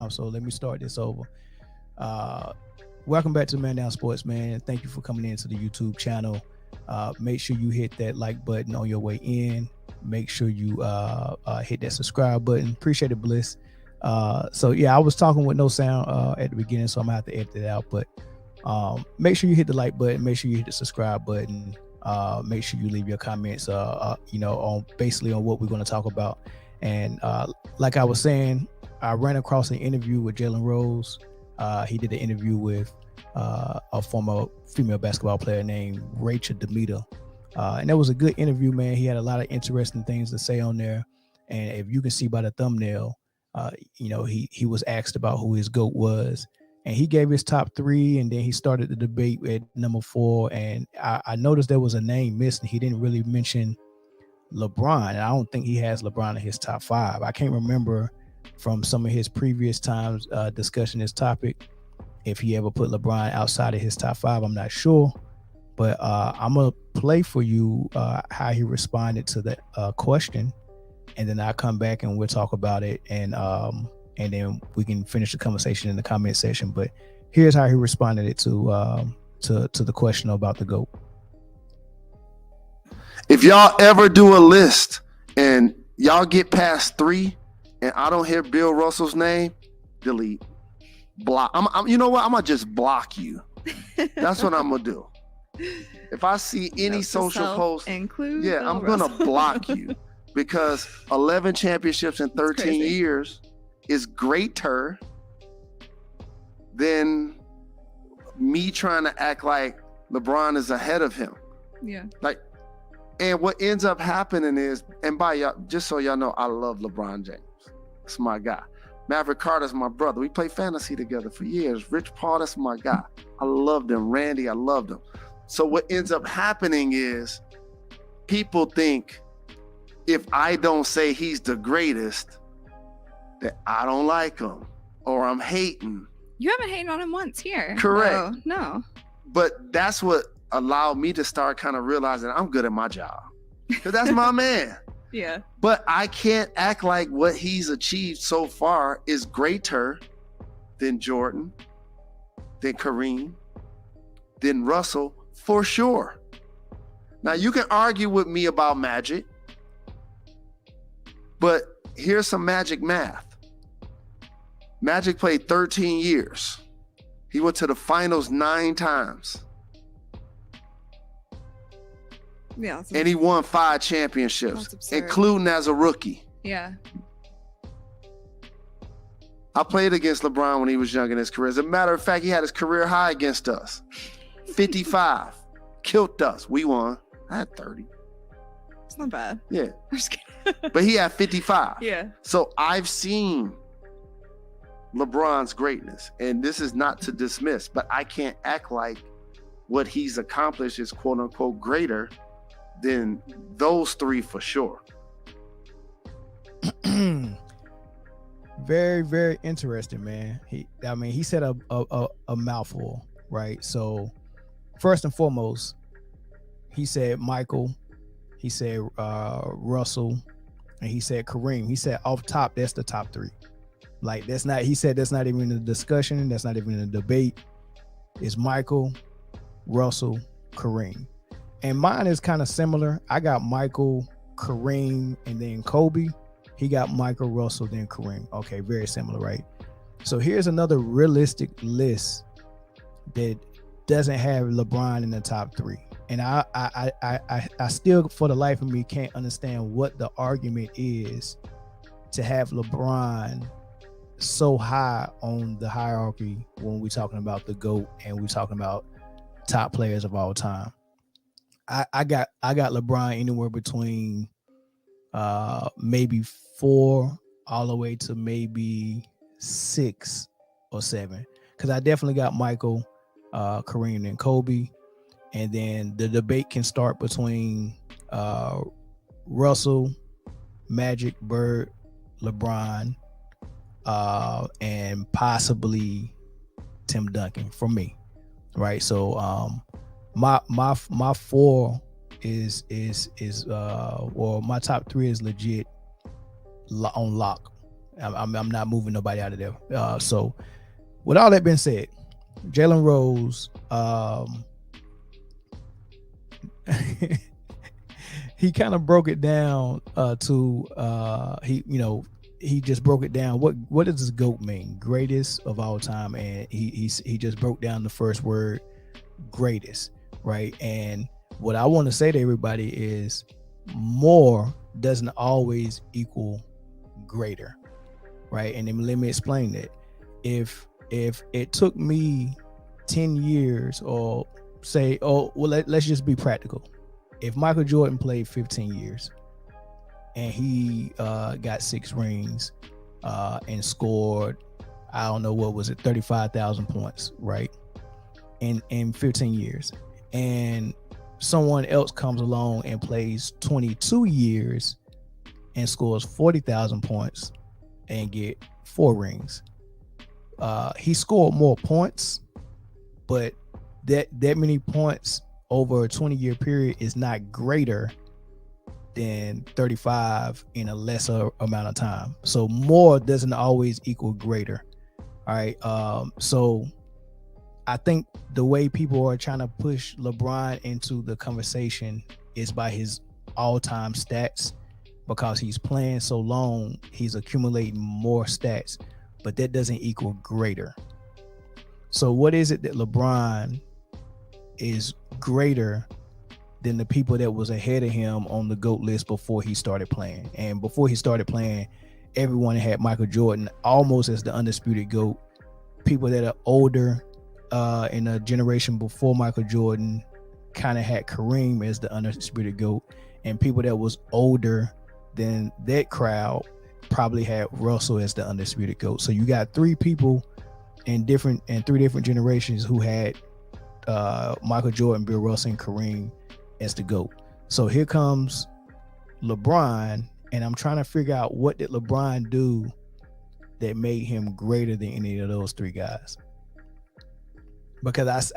down. So let me start this over. Welcome back to Man Down Sports, man. Thank you for coming into the YouTube channel. Make sure you hit that like button on your way in. Make sure you hit that subscribe button. Appreciate it, Bliss. So yeah, I was talking with no sound at the beginning, so I'm gonna have to edit it out. But make sure you hit the like button. Make sure you hit the subscribe button. Make sure you leave your comments, on basically on what we're going to talk about. And like I was saying, I ran across an interview with Jalen Rose. He did an interview with a former female basketball player named Rachel Demeter. And that was a good interview, man. He had a lot of interesting things to say on there. And if you can see by the thumbnail, he was asked about who his GOAT was. And he gave his top three, and then he started the debate at number 4. And I noticed there was a name missing. He didn't really mention LeBron, and I don't think he has LeBron in his top 5. I can't remember from some of his previous times discussing this topic if he ever put LeBron outside of his top 5. I'm not sure, but I'm gonna play for you how he responded to the question, and then I'll come back and we'll talk about it, and then we can finish the conversation in the comment section. But here's how he responded it to the question about the GOAT. If y'all ever do a list and y'all get past 3 and I don't hear Bill Russell's name, delete, block. You know what? I'm gonna just block you. That's what I'm gonna do. If I see any social post, I'm gonna block you, because 11 championships in 13 years is greater than me trying to act like LeBron is ahead of him. Yeah. And what ends up happening is, and by y'all, just so y'all know, I love LeBron James. That's my guy. Maverick Carter's my brother. We played fantasy together for years. Rich Paul, that's my guy. I loved him. Randy, I loved him. So what ends up happening is people think if I don't say he's the greatest, that I don't like him or I'm hating. You haven't hated on him once here. Correct. No. But that's what allowed me to start kind of realizing I'm good at my job, because that's my man. Yeah. But I can't act like what he's achieved so far is greater than Jordan, than Kareem, than Russell, for sure. Now, you can argue with me about Magic, but here's some Magic math. Magic played 13 years. He went to the finals 9 times. Yeah. And he won 5 championships, including as a rookie. Yeah. I played against LeBron when he was young in his career. As a matter of fact, he had his career high against us. 55. Killed us. We won. I had 30. It's not bad. Yeah. I'm just kidding. But he had 55. Yeah. So I've seen LeBron's greatness, and this is not to dismiss, but I can't act like what he's accomplished is quote unquote greater than those 3 for sure. Very, very interesting, man. He said a mouthful, right? So first and foremost, he said Michael, he said Russell, and he said Kareem. He said off top, that's the top 3. Like, that's not, he said that's not even a discussion, that's not even a debate. It's Michael, Russell, Kareem. And mine is kind of similar. I got Michael, Kareem, and then Kobe. He got Michael, Russell, then Kareem. Okay, very similar, right? So here's another realistic list that doesn't have LeBron in the top 3. And I still, for the life of me, can't understand what the argument is to have LeBron so high on the hierarchy when we're talking about the GOAT and we're talking about top players of all time. I got LeBron anywhere between maybe 4 all the way to maybe 6 or 7, because I definitely got Michael, Kareem, and Kobe. And then the debate can start between Russell, Magic, Bird, LeBron, and possibly Tim Duncan for me, right? So my 4 is well, my top 3 is legit on lock. I'm not moving nobody out of there. So with all that being said, Jalen Rose, he kind of broke it down he just broke it down. What does this GOAT mean? Greatest of all time. And he just broke down the first word, greatest, right? And what I want to say to everybody is more doesn't always equal greater, right? And then let me explain that. If it took me 10 years, or say, let's just be practical. If Michael Jordan played 15 years and he got 6 rings and scored, I don't know, what was it, 35,000 points, right? In 15 years. And someone else comes along and plays 22 years and scores 40,000 points and get 4 rings. He scored more points, but that many points over a 20-year period is not greater than 35 in a lesser amount of time. So more doesn't always equal greater. All right. So I think the way people are trying to push LeBron into the conversation is by his all-time stats, because he's playing so long, he's accumulating more stats, but that doesn't equal greater. So what is it that LeBron is greater than the people that was ahead of him on the GOAT list before he started playing? And before he started playing, everyone had Michael Jordan almost as the undisputed GOAT. People that are older in a generation before Michael Jordan kind of had Kareem as the undisputed GOAT, and people that was older than that crowd probably had Russell as the undisputed GOAT. So you got 3 people in 3 different generations who had Michael Jordan, Bill Russell, and Kareem as the GOAT. So here comes LeBron, and I'm trying to figure out, what did LeBron do that made him greater than any of those 3 guys? Because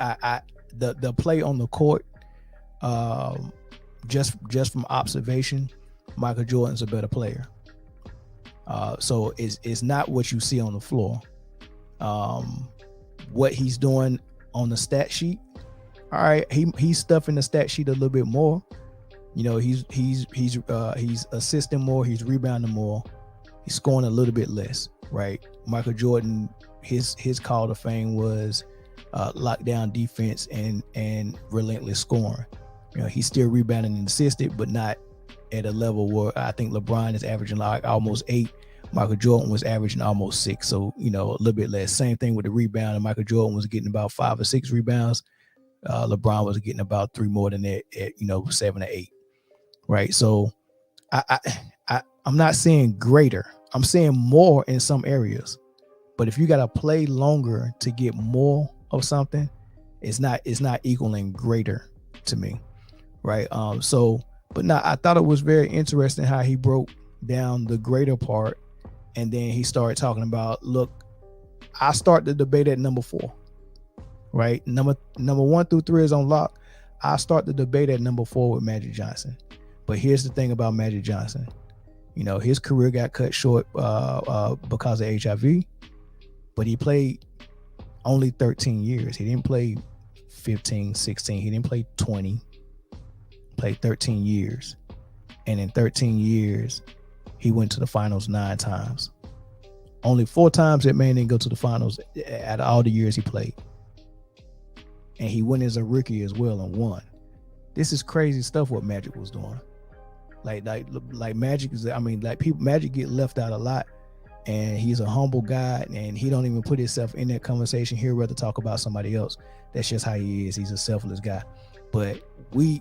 the play on the court, just from observation, Michael Jordan's a better player. So it's not what you see on the floor. What he's doing on the stat sheet, all right, he's stuffing the stat sheet a little bit more. You know, he's assisting more, he's rebounding more, he's scoring a little bit less, right? Michael Jordan, his call to fame was lockdown defense and relentless scoring. You know, he's still rebounding and assisted, but not at a level where I think LeBron is averaging like almost 8. Michael Jordan was averaging almost 6. So, you know, a little bit less. Same thing with the rebound. And Michael Jordan was getting about 5 or 6 rebounds. LeBron was getting about 3 more than that at 7 or 8. Right. So I'm not saying greater. I'm saying more in some areas. But if you got to play longer to get more of something, it's not equaling greater to me. Right. But I thought it was very interesting how he broke down the greater part, and then he started talking about, look, I start the debate at number 4, right? Number 1 through 3 is on lock. I start the debate at number 4 with Magic Johnson. But here's the thing about Magic Johnson. You know, his career got cut short because of HIV, but he played only 13 years. He didn't play 15, 16. He didn't play 20. Played 13 years. And in 13 years, he went to the finals 9 times. Only 4 times that man didn't go to the finals out of all the years he played. And he went as a rookie as well and won. This is crazy stuff what Magic was doing. Like Magic is, Magic get left out a lot, and he's a humble guy, and he don't even put himself in that conversation. He'd rather talk about somebody else. That's just how he is. He's a selfless guy. But we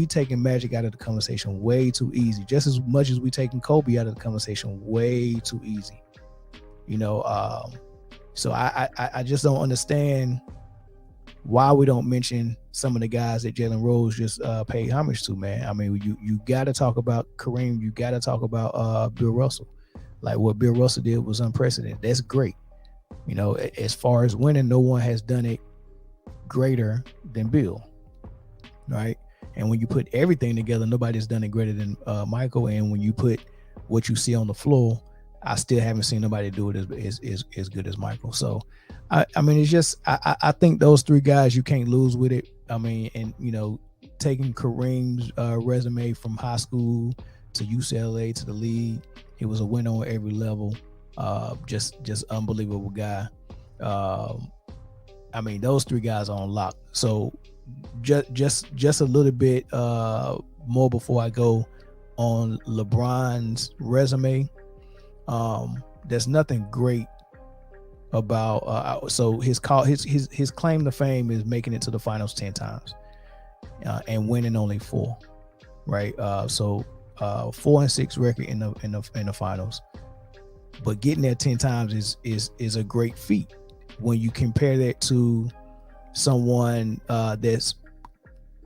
taking Magic out of the conversation way too easy, just as much as we taking Kobe out of the conversation way too easy. So I just don't understand why we don't mention some of the guys that Jalen Rose just paid homage to, man. I mean, you got to talk about Kareem. You got to talk about Bill Russell. Like, what Bill Russell did was unprecedented. That's great. As far as winning, no one has done it greater than Bill, right? And when you put everything together, nobody's done it greater than Michael. And when you put what you see on the floor, I still haven't seen nobody do it as good as Michael. So, I mean, it's just I think those three guys, you can't lose with it. I mean, and taking Kareem's resume from high school to UCLA to the league, he was a winner on every level. Just unbelievable guy. I mean, those three guys are on lock. So just a little bit more before I go on LeBron's resume. There's nothing great about so his claim to fame is making it to the finals 10 times and winning only 4, right? So 4-6 record in the finals, but getting there 10 times is a great feat when you compare that to someone that's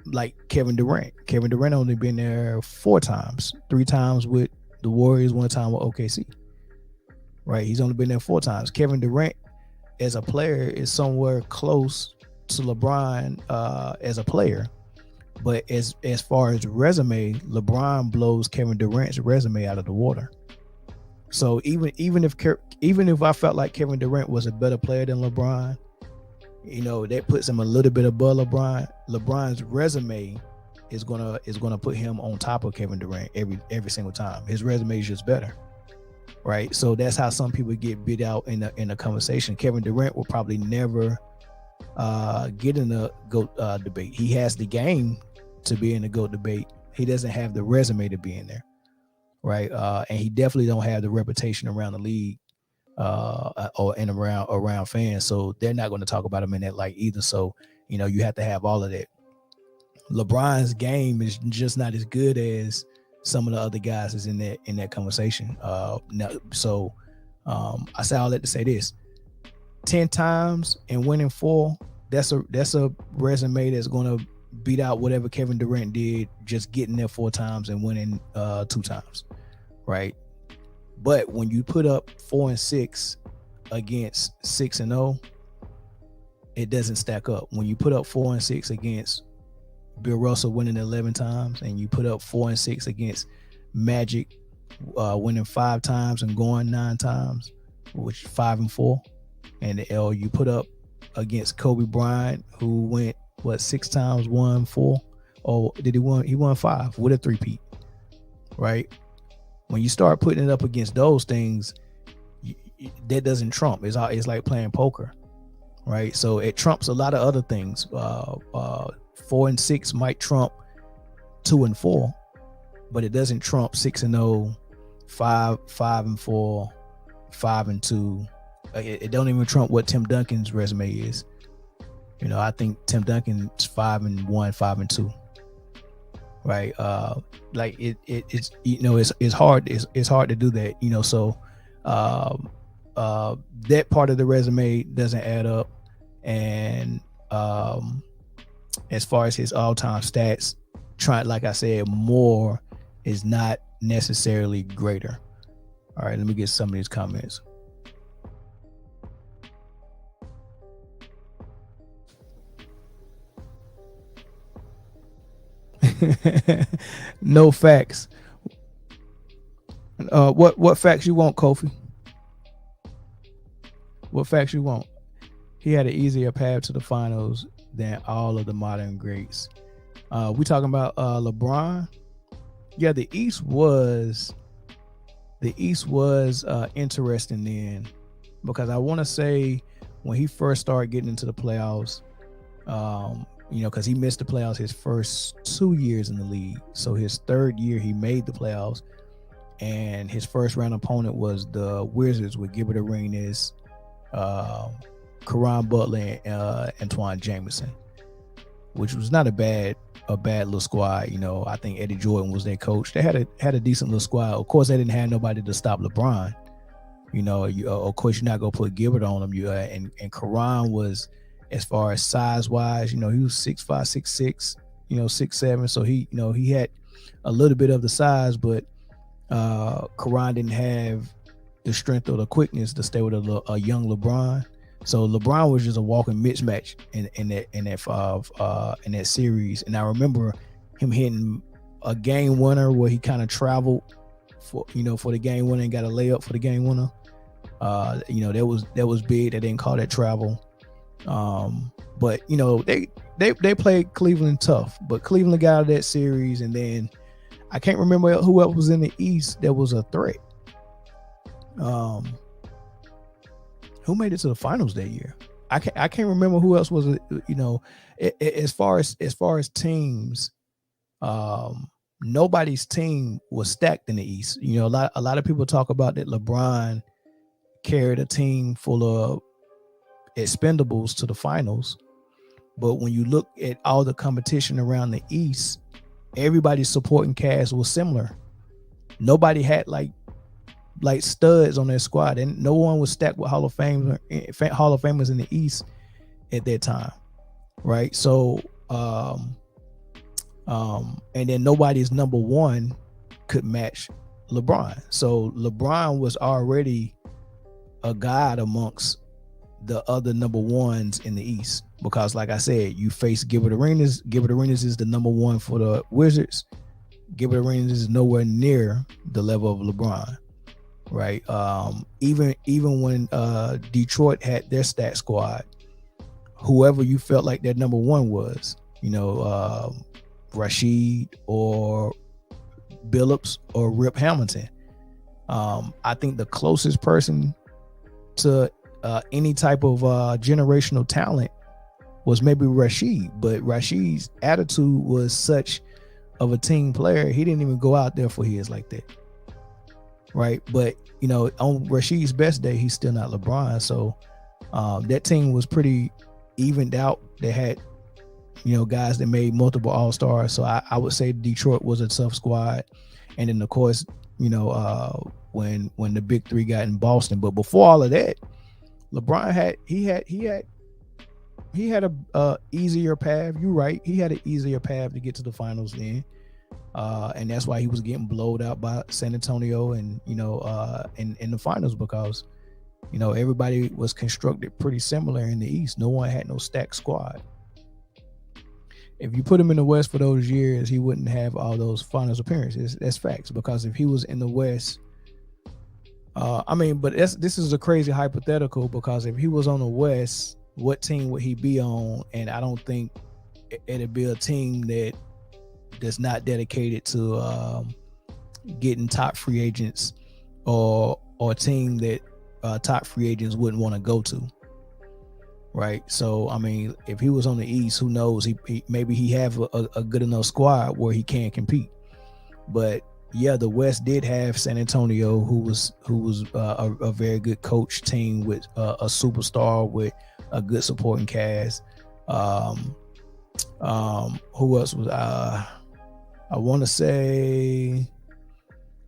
like Kevin Durant. Kevin Durant only been there 4 times, 3 times with the Warriors, 1 time with OKC. Right, he's only been there 4 times. Kevin Durant, as a player, is somewhere close to LeBron as a player, but as far as resume, LeBron blows Kevin Durant's resume out of the water. So even if I felt like Kevin Durant was a better player than LeBron, that puts him a little bit above LeBron. LeBron's resume is gonna put him on top of Kevin Durant every single time. His resume is just better. Right, so that's how some people get beat out in the conversation. Kevin Durant will probably never get in the GOAT debate. He has the game to be in the GOAT debate. He doesn't have the resume to be in there, right? And he definitely don't have the reputation around the league or and around fans. So they're not going to talk about him in that light either. So you have to have all of that. LeBron's game is just not as good as some of the other guys is in that conversation. So I say all that to say this: 10 times and winning 4. That's a resume that's going to beat out whatever Kevin Durant did, just getting there 4 times and winning 2 times, right? But when you put up 4-6 against 6-0, it doesn't stack up. When you put up 4-6 against Bill Russell winning 11 times, and you put up 4-6 against Magic winning 5 times and going 9 times, which 5-4, and you put up against Kobe Bryant, who went 6 times, won 4, or did he won? He won 5 with a 3-peat, right? When you start putting it up against those things, that doesn't trump. It's like playing poker, right? So it trumps a lot of other things. 4-6 might trump 2-4, but it doesn't trump 6-0, 5-4, 5-2. It don't even trump what Tim Duncan's resume is. I think Tim Duncan's 5-1, 5-2. Right? Like it's it's hard. It's hard to do that. So that part of the resume doesn't add up, and as far as his all-time stats, like I said, more is not necessarily greater. All right, let me get some of these comments. No facts. What facts you want, Kofi? What facts you want? He had an easier path to the finals than all of the modern greats. We talking about LeBron. Yeah, the East was interesting then, because I want to say when he first started getting into the playoffs, because he missed the playoffs his first 2 years in the league. So his third year he made the playoffs, and his first round opponent was the Wizards with Gilbert Arenas, Kareem Butler, and Antoine Jameson, which was not a bad little squad. I think Eddie Jordan was their coach. They had a decent little squad. Of course, they didn't have nobody to stop LeBron. Of course, you're not gonna put Gilbert on him. And Kareem was, as far as size wise, he was 6'5", 6'6", 6'7". So he had a little bit of the size, but Kareem didn't have the strength or the quickness to stay with a young LeBron. So LeBron was just a walking mismatch in that series. And I remember him hitting a game winner where he kind of traveled for the game winner and got a layup for the game winner. That was big. They didn't call that travel. But they played Cleveland tough, but Cleveland got out of that series, and then I can't remember who else was in the East that was a threat. Who made it to the finals that year? I can't remember who else was. As far as teams, nobody's team was stacked in the East. A lot of people talk about that LeBron carried a team full of expendables to the finals, but when you look at all the competition around the East, everybody's supporting cast was similar. Nobody had like studs on their squad, and no one was stacked with Hall of Famers in the East at that time, right? So and then nobody's number one could match LeBron. So LeBron was already a god amongst the other number ones in the East, because like I said, you face Gilbert Arenas. Gilbert Arenas is the number one for the Wizards. Gilbert Arenas is nowhere near the level of LeBron, right? Even when Detroit had their stat squad, whoever you felt like their number one was, Rashid or Billups or Rip Hamilton. I think the closest person to any type of generational talent was maybe Rashid, but Rashid's attitude was such of a team player, he didn't even go out there for his like that, right? But on Rashid's best day, he's still not LeBron. So that team was pretty evened out. They had guys that made multiple All-Stars. So I would say Detroit was a tough squad. And then of course, when the big three got in Boston. But before all of that, LeBron had a easier path. You're right. He had an easier path to get to the finals then. And that's why he was getting blowed out by San Antonio and in the finals, because everybody was constructed pretty similar in the East. No one had no stacked squad. If you put him in the West for those years, he wouldn't have all those finals appearances. That's facts. Because if he was in the West, but this is a crazy hypothetical, because if he was on the West, what team would he be on? And I don't think it'd be a team that's not dedicated to getting top free agents, or a team that top free agents wouldn't want to go to. Right. So, if he was on the East, who knows? He maybe he have a good enough squad where he can compete. But yeah, the West did have San Antonio, who was a very good coach team with a superstar with a good supporting cast. Who else was I want to say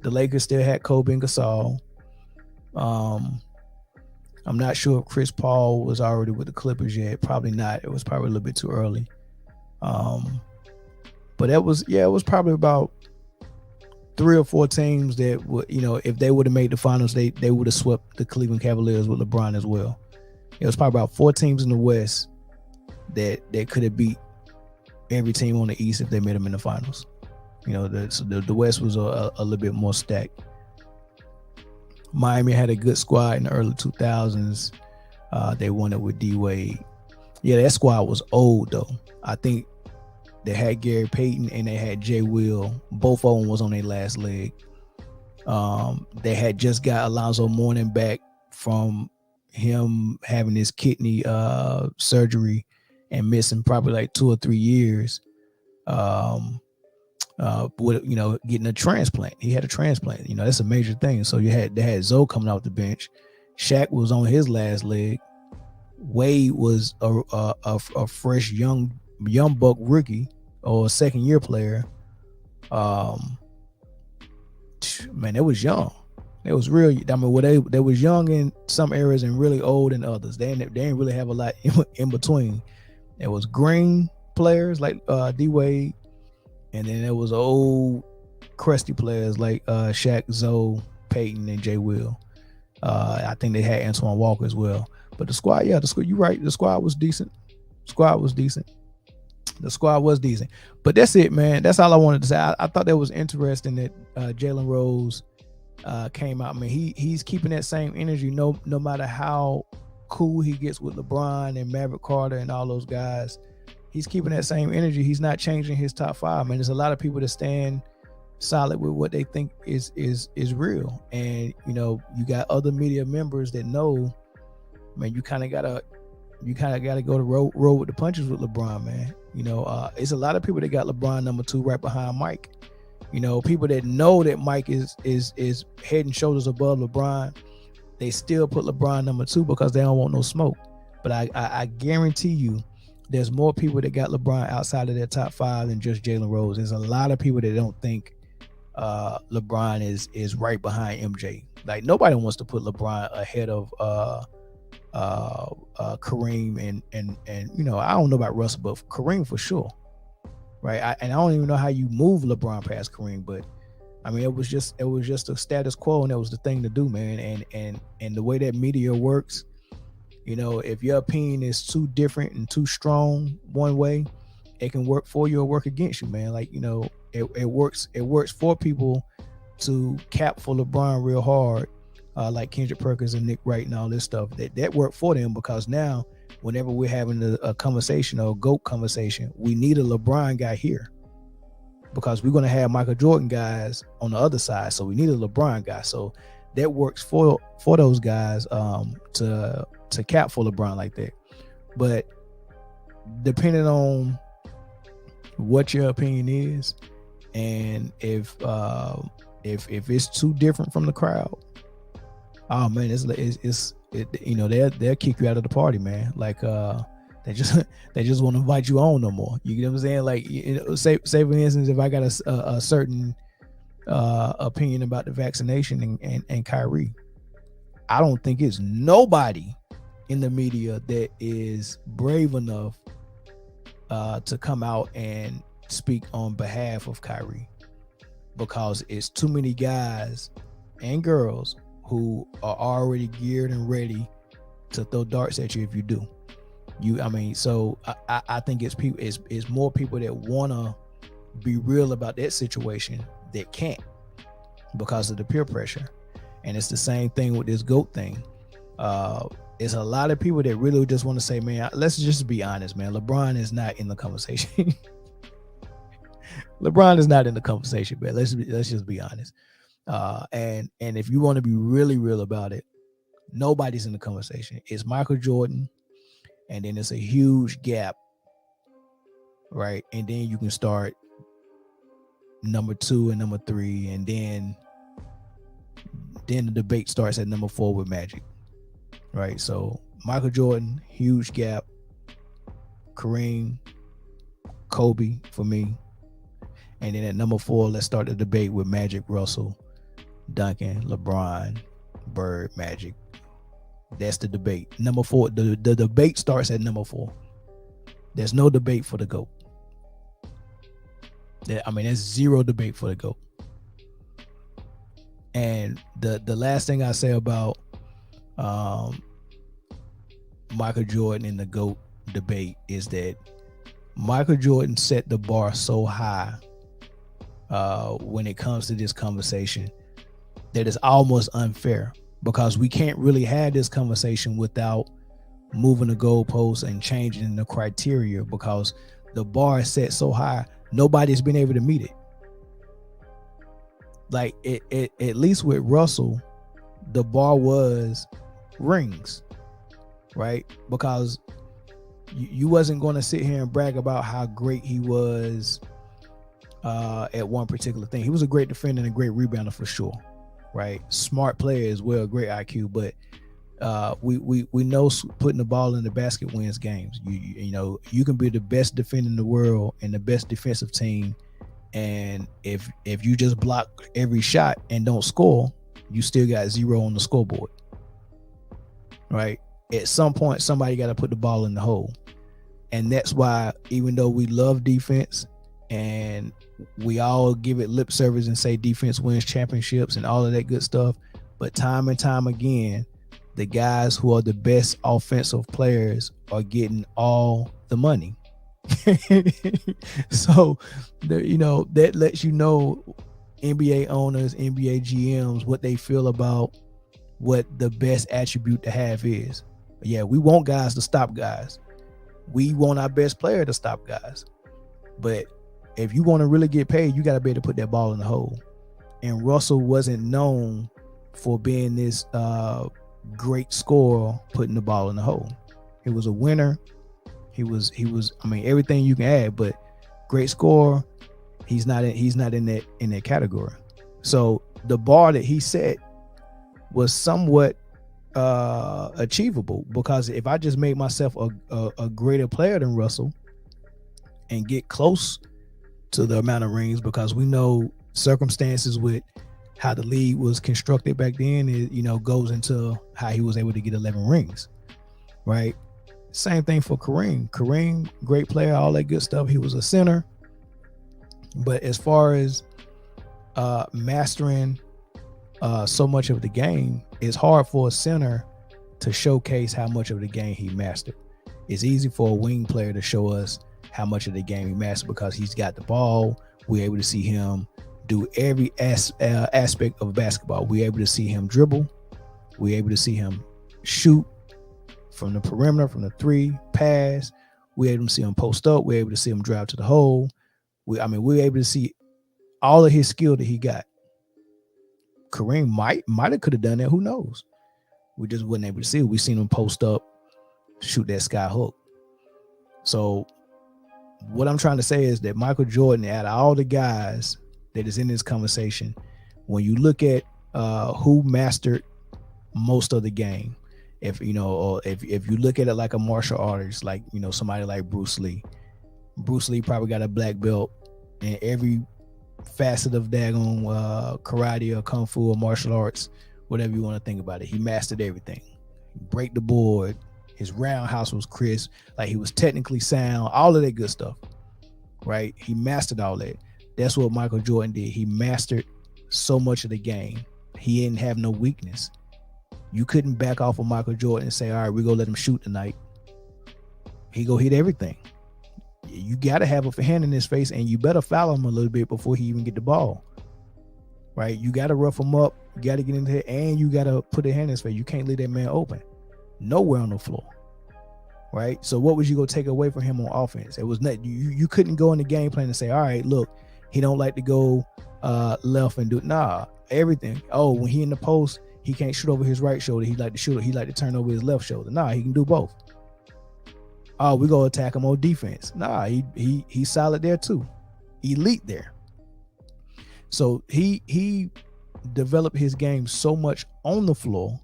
the Lakers still had Kobe and Gasol. I'm not sure if Chris Paul was already with the Clippers yet. Probably not. It was probably a little bit too early. But it was probably about 3 or 4 teams that would, if they would have made the finals, they would have swept the Cleveland Cavaliers with LeBron as well. It was probably about 4 teams in the West that could have beat every team on the East if they made them in the finals. The West was a little bit more stacked. Miami had a good squad in the early 2000s. They won it with D Wade. Yeah, that squad was old though. I think they had Gary Payton and they had Jay Will. Both of them was on their last leg. They had just got Alonzo Mourning back from him having his kidney surgery and missing probably like 2 or 3 years. With getting a transplant. He had a transplant. That's a major thing. So they had Zoe coming off the bench. Shaq was on his last leg. Wade was a fresh young buck rookie or a second year player. Man, it was young. It was real. They was young in some areas and really old in others. They didn't really have a lot in between. There was green players like D Wade. And then there was old crusty players like Shaq, Zoe, Peyton, and Jay Will. I think they had Antoine Walker as well. But the squad, you're right. The squad was decent. The squad was decent. But that's it, man. That's all I wanted to say. I thought that was interesting that Jalen Rose came out. I mean, he's keeping that same energy no matter how cool he gets with LeBron and Maverick Carter and all those guys. He's keeping that same energy. He's not changing his top five. Man, there's a lot of people that stand solid with what they think is real, and you got other media members that know, man, you kind of gotta go to roll with the punches with LeBron, man. It's a lot of people that got LeBron number 2 right behind Mike. People that know that Mike is head and shoulders above LeBron, they still put LeBron number 2 because they don't want no smoke. But I guarantee you, there's more people that got LeBron outside of their top 5 than just Jalen Rose. There's a lot of people that don't think LeBron is right behind MJ. Like, nobody wants to put LeBron ahead of Kareem and I don't know about Russell, but Kareem for sure, right? I don't even know how you move LeBron past Kareem, but I mean, it was just a status quo, and that was the thing to do, man. And the way that media works, if your opinion is too different and too strong one way, it can work for you or work against you, man. Like, it works for people to cap for LeBron real hard, like Kendrick Perkins and Nick Wright and all this stuff. That worked for them, because now whenever we're having a conversation or a GOAT conversation, we need a LeBron guy here, because we're going to have Michael Jordan guys on the other side. So we need a LeBron guy. So that works for those guys to cap for LeBron like that. But depending on what your opinion is, and if it's too different from the crowd, oh man, they'll kick you out of the party, man. Like they just want to invite you on no more. You get what I'm saying? Like, say for instance, if I got a certain opinion about the vaccination and Kyrie, I don't think it's nobody in the media that is brave enough to come out and speak on behalf of Kyrie, because it's too many guys and girls who are already geared and ready to throw darts at you if you do. So I think it's more people that wanna be real about that situation that can't, because of the peer pressure. And it's the same thing with this GOAT thing. It's a lot of people that really just want to say, man, let's just be honest, man. LeBron is not in the conversation. LeBron is not in the conversation, man. Let's just be honest. And if you want to be really real about it, nobody's in the conversation. It's Michael Jordan, and then it's a huge gap, right? And then you can start number 2 and number 3, and then the debate starts at number 4 with Magic, right? So Michael Jordan, huge gap. Kareem, Kobe for me. And then at number 4, let's start the debate with Magic, Russell, Duncan, LeBron, Bird, Magic. That's the debate. Number 4, the debate starts at number 4. There's no debate for the GOAT. There's zero debate for the GOAT. And the last thing I say about Michael Jordan and the GOAT debate is that Michael Jordan set the bar so high when it comes to this conversation that it's almost unfair, because we can't really have this conversation without moving the goalposts and changing the criteria, because the bar is set so high, nobody's been able to meet it. Like, at least with Russell, the bar was rings, right? Because you wasn't going to sit here and brag about how great he was at one particular thing. He was a great defender and a great rebounder for sure, right? Smart player as well, great IQ, but we know putting the ball in the basket wins games. You can be the best defender in the world and the best defensive team, and if you just block every shot and don't score, you still got 0 on the scoreboard, right? At some point, somebody got to put the ball in the hole. And that's why, even though we love defense and we all give it lip service and say defense wins championships and all of that good stuff, but time and time again, the guys who are the best offensive players are getting all the money. So, that lets you know NBA owners, NBA GMs, what they feel about what the best attribute to have is. Yeah, we want guys to stop guys. We want our best player to stop guys. But if you want to really get paid, you got to be able to put that ball in the hole. And Russell wasn't known for being this great scorer putting the ball in the hole. He was a winner. He was, I mean, everything you can add, but great scorer, he's not in that category. So the bar that he set was somewhat achievable, because if I just made myself a greater player than Russell and get close to the amount of rings, because we know circumstances with how the league was constructed back then, it, goes into how he was able to get 11 rings, right? Same thing for Kareem. Kareem, great player, all that good stuff. He was a center. But as far as mastering so much of the game, it's hard for a center to showcase how much of the game he mastered. It's easy for a wing player to show us how much of the game he mastered because he's got the ball. We're able to see him do every aspect of basketball. We're able to see him dribble. We're able to see him shoot from the perimeter, from the three, pass. We're able to see him post up. We're able to see him drive to the hole. We're able to see all of his skill that he got. Kareem might have could have done that. Who knows? We just wasn't able to see it. We seen him post up, shoot that sky hook. So what I'm trying to say is that Michael Jordan, out of all the guys that is in this conversation, when you look at who mastered most of the game, if you look at it like a martial artist, like somebody like Bruce Lee probably got a black belt in every facet of daggone karate or kung fu or martial arts, whatever you want to think about it. He mastered everything. Break the board. His roundhouse was crisp. Like, he was technically sound. All of that good stuff, right? He mastered all that. That's what Michael Jordan did. He mastered so much of the game. He didn't have no weakness. You couldn't back off of Michael Jordan and say, all right, we're going to let him shoot tonight. He go hit everything. You got to have a hand in his face, and you better foul him a little bit before he even get the ball, right? You got to rough him up. You got to get into it, and you got to put a hand in his face. You can't leave that man open nowhere on the floor, right? So what was you going to take away from him on offense? It was not, you couldn't go in the game plan and say, all right, look, he don't like to go left and do, everything. Oh, when he in the post, he can't shoot over his right shoulder. He like to shoot, he like to turn over his left shoulder. He can do both. Oh, we go attack him on defense. He's solid there too. Elite there. So he developed his game so much on the floor.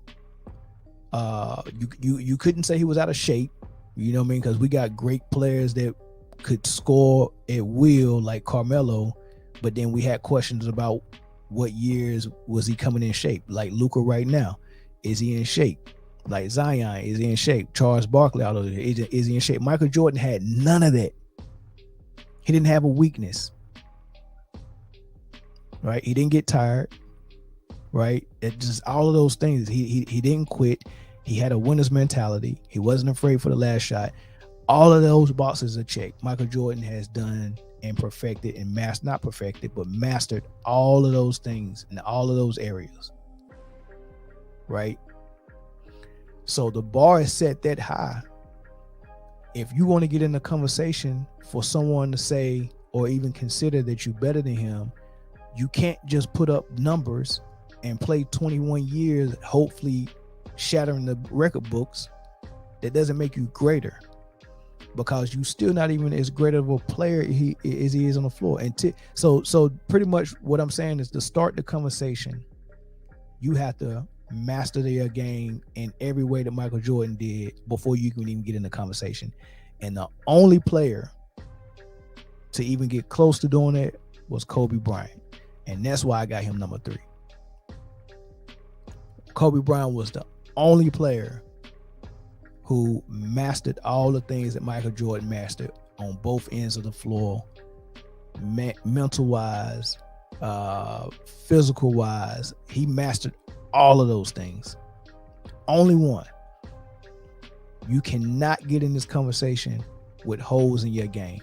You couldn't say he was out of shape, you know what I mean? Because we got great players that could score at will, like Carmelo, but then we had questions about what years was he coming in shape. Like Luka right now, is he in shape? Like Zion, is he in shape? Charles Barkley, out of there, is he in shape? Michael Jordan had none of that. He didn't have a weakness, right? He didn't get tired, right? It just all of those things. He didn't quit. He had a winner's mentality. He wasn't afraid for the last shot. All of those boxes are checked. Michael Jordan has done and perfected and mastered all of those things in all of those areas, right? So the bar is set that high. If you want to get in the conversation for someone to say or even consider that you're better than him, you can't just put up numbers and play 21 years, hopefully shattering the record books. That doesn't make you greater, because you still not even as great of a player as he is on the floor. And so pretty much what I'm saying is, to start the conversation, you have to master their game in every way that Michael Jordan did before you can even get in the conversation. And the only player to even get close to doing that was Kobe Bryant. And that's why I got him number 3. Kobe Bryant was the only player who mastered all the things that Michael Jordan mastered on both ends of the floor, mental wise, physical wise. He mastered all of those things. Only one. You cannot get in this conversation with holes in your game.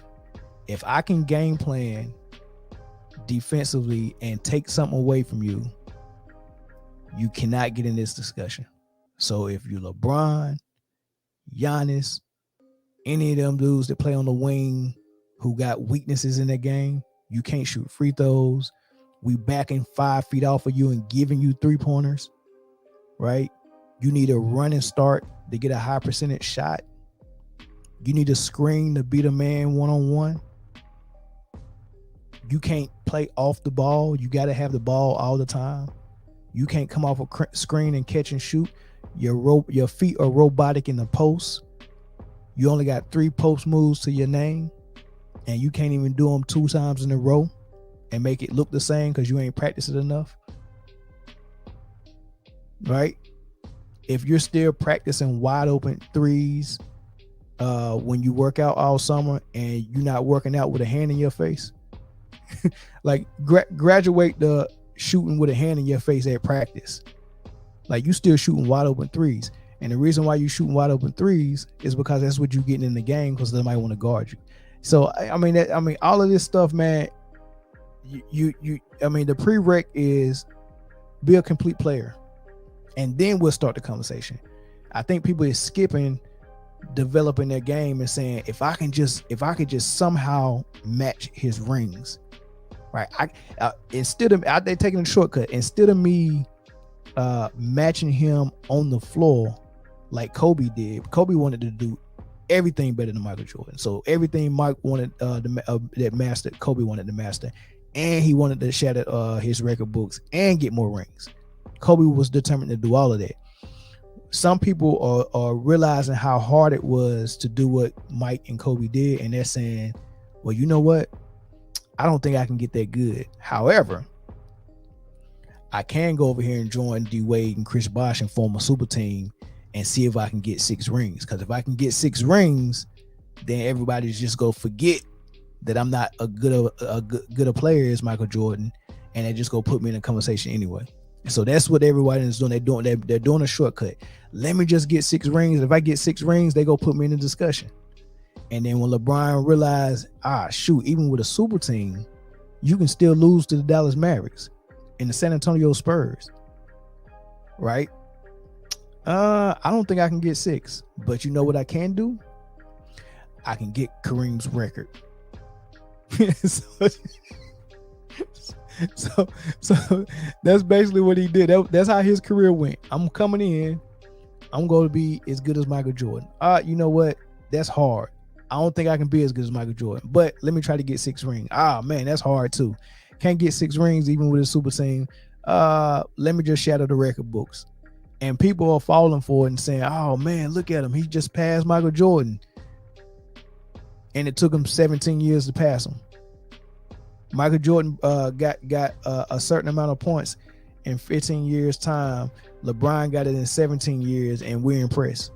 If I can game plan defensively and take something away from you, you cannot get in this discussion. So if you're LeBron, Giannis, any of them dudes that play on the wing who got weaknesses in their game, you can't shoot free throws. We backing 5 feet off of you and giving you 3-pointers, right? You need a running start to get a high percentage shot. You need a screen to beat a man one-on-one. You can't play off the ball. You got to have the ball all the time. You can't come off a screen and catch and shoot. Your feet are robotic in the post. You only got 3 post moves to your name, and you can't even do them 2 times in a row and make it look the same because you ain't practiced it enough. Right? If you're still practicing wide open threes when you work out all summer and you're not working out with a hand in your face, like graduate the shooting with a hand in your face at practice. Like, you still shooting wide open threes. And the reason why you shooting wide open threes is because that's what you're getting in the game, because they might want to guard you. So I mean all of this stuff, man. The prereq is be a complete player, and then we'll start the conversation. I think people is skipping developing their game and saying, if I could just somehow match his rings, right? They're taking a shortcut. Instead of me matching him on the floor like Kobe did. Kobe wanted to do everything better than Michael Jordan. So everything Mike wanted that master, Kobe wanted to master, and he wanted to shatter his record books and get more rings. Kobe was determined to do all of that. Some people are realizing how hard it was to do what Mike and Kobe did, and they're saying, well, you know what? I don't think I can get that good. However, I can go over here and join D Wade and Chris Bosh and form a super team and see if I can get 6 rings. Because if I can get 6 rings, then everybody's just go forget that I'm not a good player as Michael Jordan, and they just go put me in a conversation anyway. So that's what everybody is doing. They're doing a shortcut. Let me just get 6 rings. If I get 6 rings, they go put me in a discussion. And then when LeBron realized, even with a super team, you can still lose to the Dallas Mavericks and the San Antonio Spurs, right? I don't think I can get 6, but you know what I can do? I can get Kareem's record. so that's basically what he did. That's how his career went. I'm coming in. I'm going to be as good as Michael Jordan. You know what? That's hard. I don't think I can be as good as Michael Jordan, but let me try to get 6 rings. Man, that's hard too. Can't get 6 rings even with a super team. Let me just shatter the record books. And people are falling for it and saying, oh man, look at him. He just passed Michael Jordan. And it took him 17 years to pass him. Michael Jordan got a certain amount of points in 15 years time. LeBron got it in 17 years, and we're impressed.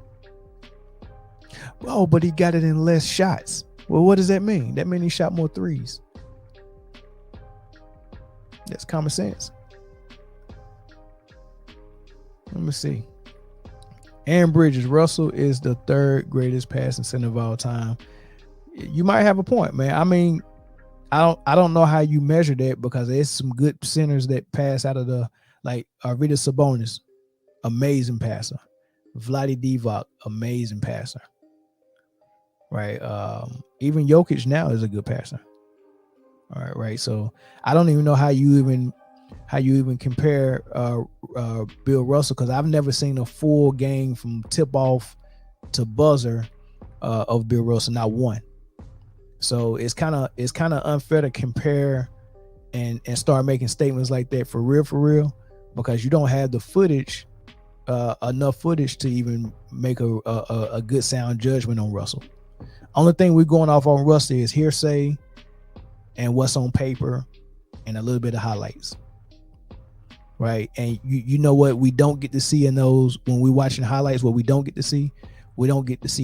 Oh, but he got it in less shots. Well, what does that mean? That means he shot more threes. That's common sense. Let me see. Aaron Bridges, Russell is the 3rd greatest passing center of all time. You might have a point, man. I mean, I don't know how you measure that, because there's some good centers that pass out of the, like Arvydas Sabonis, amazing passer. Vlade Divac, amazing passer. Right. Even Jokic now is a good passer. All right. Right. So I don't even know how you even compare Bill Russell, because I've never seen a full game from tip off to buzzer of Bill Russell, not one. So it's kind of unfair to compare and start making statements like that for real, because you don't have the footage, enough footage to even make a good sound judgment on Russell. Only thing we're going off on Russell is hearsay and what's on paper and a little bit of highlights. Right. And you know what we don't get to see in those, when we're watching highlights, what we don't get to see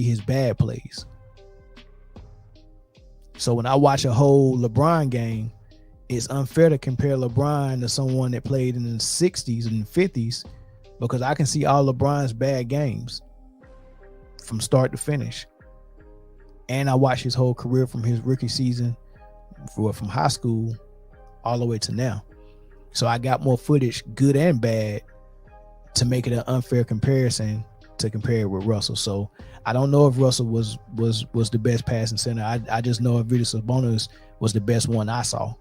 his bad plays. So when I watch a whole LeBron game, it's unfair to compare LeBron to someone that played in the 60s and 50s, because I can see all LeBron's bad games from start to finish. And I watch his whole career from his rookie season from high school all the way to now. So I got more footage, good and bad, to make it an unfair comparison to compare it with Russell. So I don't know if Russell was the best passing center. I just know if Vitas Sabonis was the best one I saw.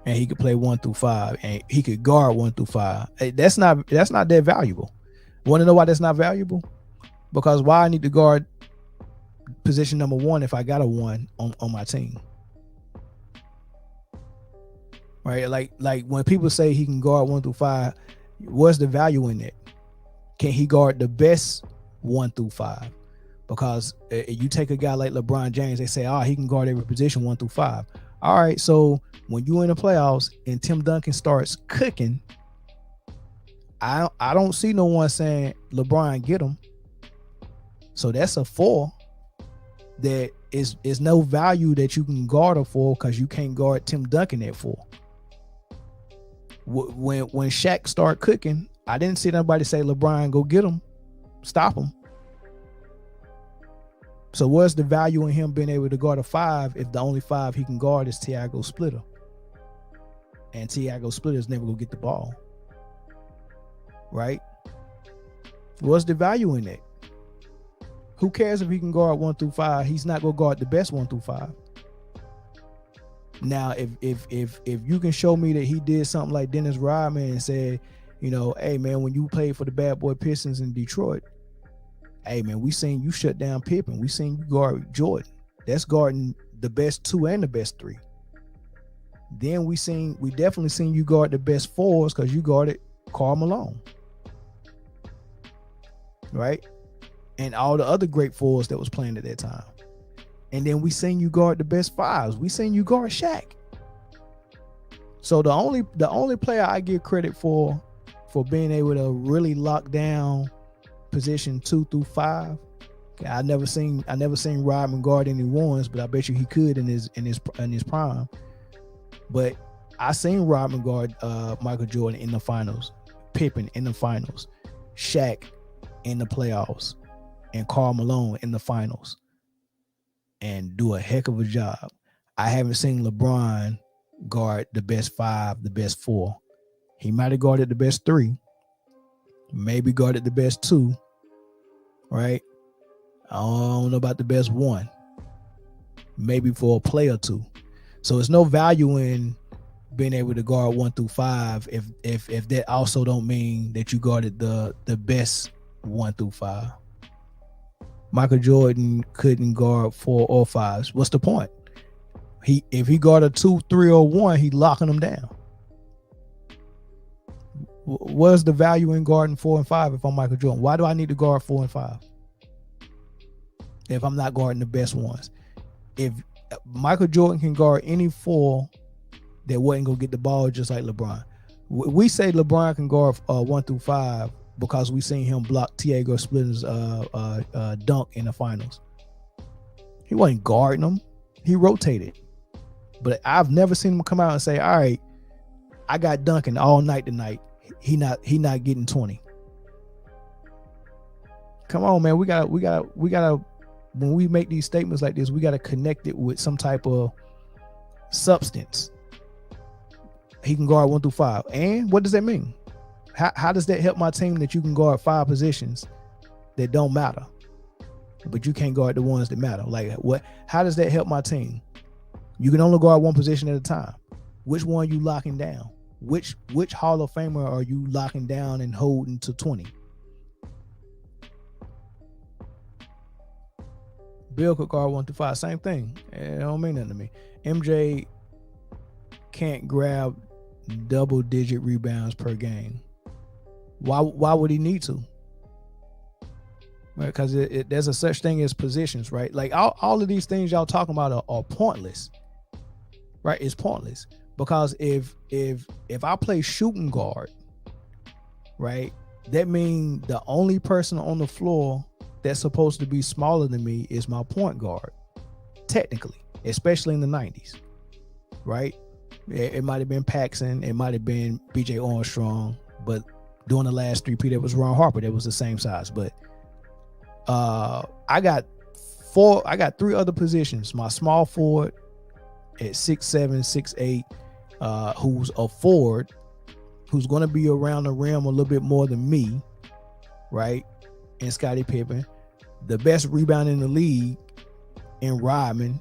And he could play 1 through 5, and he could guard 1 through 5. That's not that valuable. Want to know why that's not valuable? Because why I need to guard position number 1 if I got a 1 on my team? Right? Like when people say he can guard 1 through 5, what's the value in it? Can he guard the best 1 through 5? Because you take a guy like LeBron James, they say, he can guard every position 1 through 5. All right, so when you in the playoffs and Tim Duncan starts cooking, I don't see no one saying, LeBron, get him. So that's a 4 that is no value that you can guard a 4 because you can't guard Tim Duncan at 4. When Shaq started cooking, I didn't see nobody say, LeBron, go get him, stop him. So what's the value in him being able to guard a 5 if the only 5 he can guard is Thiago Splitter? And Thiago Splitter is never going to get the ball. Right? What's the value in that? Who cares if he can guard 1 through 5? He's not going to guard the best 1 through 5. Now, if you can show me that he did something like Dennis Rodman and said, hey, man, when you played for the Bad Boy Pistons in Detroit, hey, man, we seen you shut down Pippen. We seen you guard Jordan. That's guarding the best 2 and the best 3. Then we definitely seen you guard the best 4s because you guarded Karl Malone. Right? And all the other great 4s that was playing at that time. And then we seen you guard the best 5s. We seen you guard Shaq. So the only player I give credit for being able to really lock down position 2 through 5. Okay, I never seen Rodman guard any 1s, but I bet you he could in his prime. But I seen Rodman guard Michael Jordan in the finals, Pippen in the finals, Shaq in the playoffs, and Karl Malone in the finals, and do a heck of a job. I haven't seen LeBron guard the best 5, the best 4. He might have guarded the best 3, maybe guarded the best 2, right? I don't know about the best 1, maybe for a play or 2. So there's no value in being able to guard 1 through 5 if that also don't mean that you guarded the best 1 through 5. Michael Jordan couldn't guard 4 or 5s. What's the point? If he guarded 2, 3, or 1, he locking them down. What's the value in guarding 4 and 5 if I'm Michael Jordan? Why do I need to guard 4 and 5 if I'm not guarding the best ones? If Michael Jordan can guard any 4 that wasn't gonna get the ball, just like LeBron. We say LeBron can guard 1 through 5 because we seen him block Thiago Splitter's dunk in the finals. He wasn't guarding them; he rotated. But I've never seen him come out and say, "All right, I got Duncan all night tonight. He not getting 20." Come on, man. We gotta. When we make these statements like this, we gotta connect it with some type of substance. He can guard 1 through 5, and what does that mean? How does that help my team that you can guard 5 positions that don't matter, but you can't guard the ones that matter? Like what? How does that help my team? You can only guard 1 position at a time. Which one you locking down? Which Hall of Famer are you locking down and holding to 20? Bill could guard 1 through 5. Same thing. It don't mean nothing to me. MJ can't grab double-digit rebounds per game. Why would he need to? Right? Because there's a such thing as positions, right? Like all of these things y'all talking about are pointless, right? It's pointless because if I play shooting guard, right, that means the only person on the floor that's supposed to be smaller than me is my point guard, technically, especially in the 90s, right? It might have been Paxson, it might have been BJ Armstrong, but during the last 3P, that was Ron Harper, that was the same size. But I got 3 other positions: my small forward, at 6'7", 6'8", who's a forward, who's going to be around the rim a little bit more than me, right? And Scottie Pippen, the best rebounder in the league in Rodman,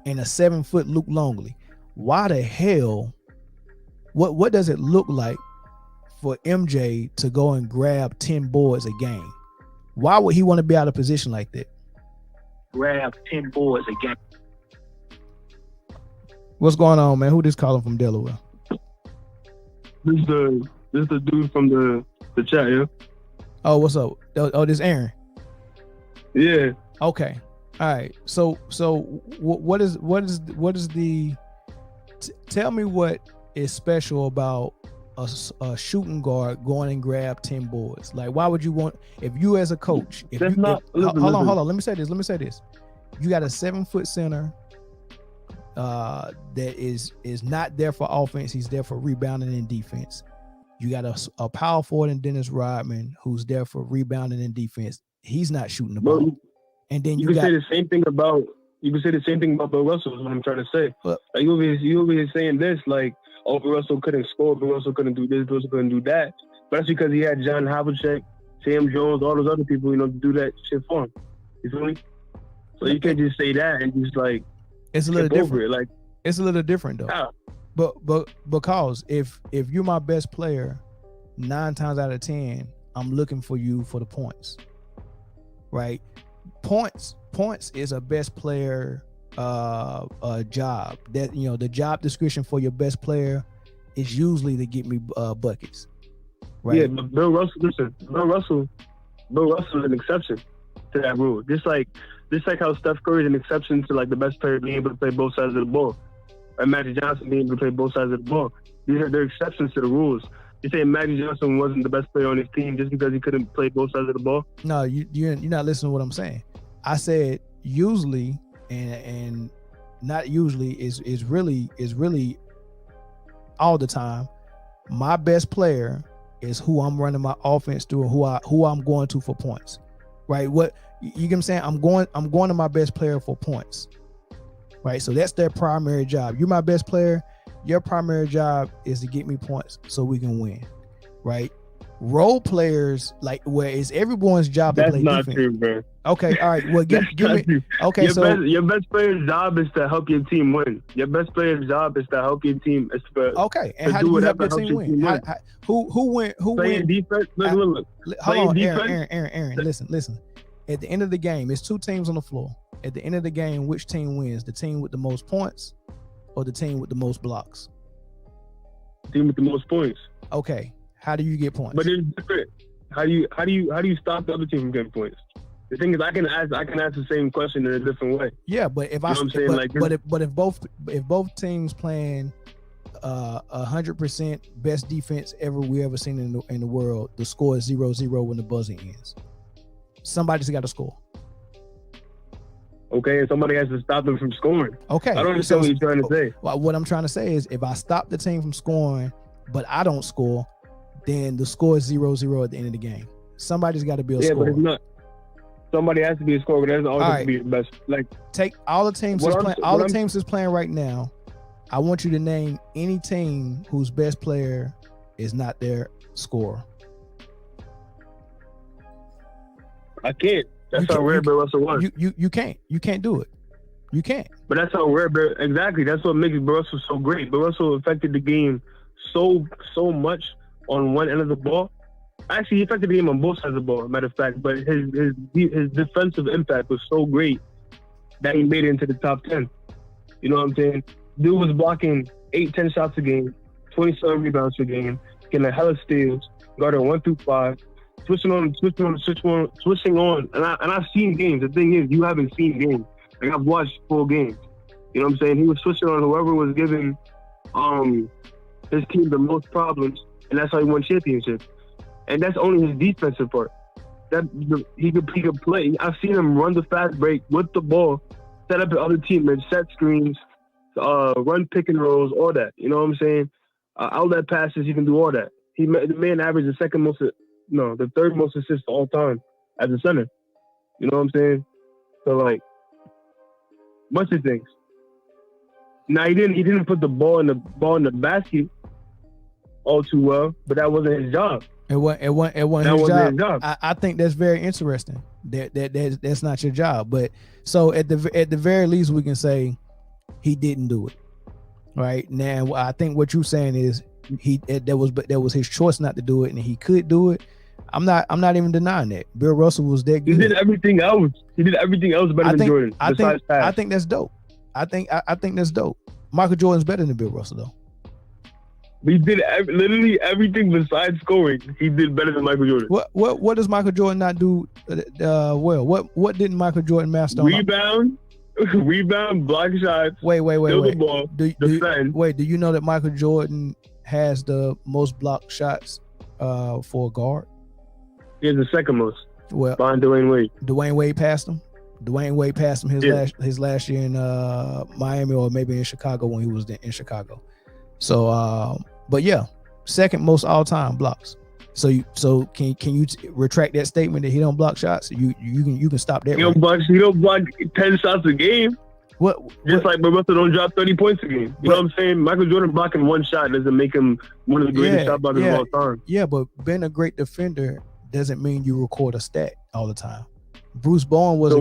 and a 7-foot Luke Longley. Why the hell? What does it look like for MJ to go and grab 10 boards a game? Why would he want to be out of position like that? Grab 10 boards a game. What's going on, man? Who this calling from Delaware? This is the dude from the chat, yeah. Oh, what's up? Oh, this Aaron. Yeah. Okay. All right. So what is the? Tell me what is special about a shooting guard going and grab 10 boards? Like, why would you want, if you as a coach, hold on. Let me say this. You got a 7-foot center that is not there for offense. He's there for rebounding and defense. You got a power forward in Dennis Rodman who's there for rebounding and defense. He's not shooting the ball. And then you can say the same thing about Bill Russell. Is what I'm trying to say. Like you over here saying this, like, oh, Bill Russell couldn't score, Bill Russell couldn't do this, Bill Russell couldn't do that. But that's because he had John Havlicek, Sam Jones, all those other people, to do that shit for him. You feel me? So you can't just say that and just like it's a little different. It. Like it's a little different though. Yeah. But because if you're my best player, 9 times out of 10, I'm looking for you for the points. Right? Points is a best player job. That the job description for your best player is usually to get me buckets. Right? Yeah, but Bill Russell is an exception to that rule. Just like how Steph Curry is an exception to like the best player being able to play both sides of the ball. Or Magic Johnson being able to play both sides of the ball. They're exceptions to the rules. You say Magic Johnson wasn't the best player on his team just because he couldn't play both sides of the ball? No, you're not listening to what I'm saying. I said usually and not usually is really all the time. My best player is who I'm running my offense through and who I'm going to for points. Right? What you get what I'm saying? I'm going to my best player for points. Right? So that's their primary job. You're my best player. Your primary job is to get me points so we can win. Right? Role players, like, where it's everyone's job to play defense. That's not true, bro. Okay, all right. Well, give me. Okay, your best player's job is to help your team win. Your best player's job is to help your team. Okay, and how do you help your team win? Who went? Playing defense. Look. Hold on, Aaron. Listen. At the end of the game, it's 2 teams on the floor. At the end of the game, which team wins? The team with the most points, or the team with the most blocks? The team with the most points. Okay. How do you get points? But it's different. How do you stop the other team from getting points? The thing is, I can ask the same question in a different way. Yeah, but if if both teams playing 100% best defense we ever seen in the world, the score is 0-0 when the buzzer ends. Somebody's got to score. Okay, and somebody has to stop them from scoring. Okay, I don't understand what you're trying to say. What I'm trying to say is, if I stop the team from scoring, but I don't score, then the score is 0-0 at the end of the game. Somebody's got to be a scorer. Yeah, but it's not. Somebody has to be a scorer, but there's always to be the best. Like, take all the teams teams that's playing right now. I want you to name any team whose best player is not their scorer. I can't. That's how rare Bill Russell was. You can't. You can't do it. You can't. But that's how rare Bill. Exactly. That's what makes Bill Russell so great. Bill Russell affected the game so much on one end of the ball. Actually, he affected the game on both sides of the ball, matter of fact. But his defensive impact was so great that he made it into the top 10. You know what I'm saying? Dude was blocking 8-10 shots a game, 27 rebounds a game, getting a hella steals, guarding 1 through 5, switching on. And I've seen games. The thing is, you haven't seen games. Like, I've watched full games. You know what I'm saying? He was switching on whoever was giving his team the most problems, and that's how he won championships. And that's only his defensive part. He could play. I've seen him run the fast break with the ball, set up the other teammates, set screens, run pick and rolls, all that. You know what I'm saying? Outlet passes, he can do all that. The man averaged the third most assists of all time as a center. You know what I'm saying? So, like, bunch of things. Now he didn't put the ball in the basket all too well, but that wasn't his job. It wasn't That his wasn't job. his job. I think that's very interesting. That's not your job. But so at the very least, we can say he didn't do it. Right now, I think what you're saying is that was his choice not to do it, and he could do it. I'm not even denying that. Bill Russell was that good. He did everything else. Better than Jordan. I think that's dope. I think that's dope. Michael Jordan's better than Bill Russell though. He did literally everything besides scoring. He did better than Michael Jordan. What does Michael Jordan not do well? What didn't Michael Jordan master? Rebound, block shots. Wait. The ball, do you know that Michael Jordan has the most block shots for a guard? He has the second most. Well, behind Dwayne Wade. Dwayne Wade passed him. Dwayne Wade passed him his last year in Miami, or maybe in Chicago when he was in Chicago. So, but yeah, second most all time blocks. So can you retract that statement that he don't block shots? You can stop that. He don't block 10 shots a game. Just like Bill Russell don't drop 30 points a game. You know what I'm saying? Michael Jordan blocking one shot doesn't make him one of the greatest shot blockers of all time. Yeah, but being a great defender doesn't mean you record a stat all the time. Bruce Bowen was